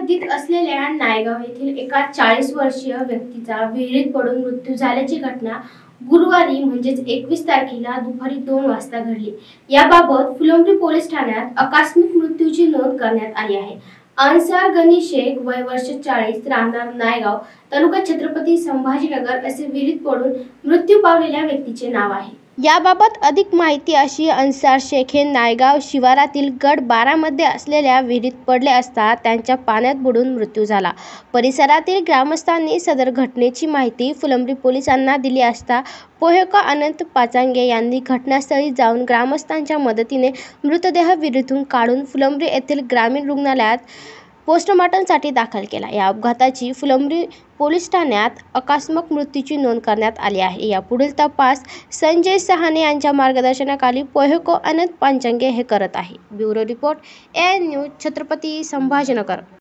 हद्दीत असलेल्या नायगाव येथील एका 40 वर्षीय व्यक्तीचा विहिरीत पडून मृत्यू झाल्याची घटना गुरुवारी म्हणजेच 21 तारखेला दुपारी 2 वाजता घडली। याबाबत फुलंब्री पोलीस ठाण्यात आकस्मिक मृत्यूची नोंद करण्यात आली आहे। अन्सार गनी शेख वय वर्ष 40 राहणार नायगाव तालुका छत्रपती संभाजीनगर असे विहिरीत पडून मृत्यू पावलेल्या व्यक्तीचे नाव आहे। याबाबत अधिक माहिती अशी अन्सार शेख हे नायगाव शिवारातील गट 12 मध्ये असलेल्या विहिरीत पडले असता त्यांच्या पाण्यात बुडून मृत्यू झाला। परिसरातील ग्रामस्थांनी सदर घटनेची माहिती फुलंब्री पोलिसांना दिली असता पोहेका अनंत पाचांगे यांनी घटनास्थळी जाऊन ग्रामस्थांच्या मदतीने मृतदेह विहिरीतून काढून फुलंब्री येथील ग्रामीण रुग्णालयात पोस्टमॉर्टमसाठी दाखल केला। या अपघाताची फुलंब्री पोलीस ठाण्यात आकस्मिक मृत्यूची नोंद करण्यात आली आहे। या पुढील तपास संजय सहाने यांच्या मार्गदर्शनाखाली पोहेको अनंत पाचांगे हे करत आहे। Bureau report AN news Chhatrapati Sambhajinagar.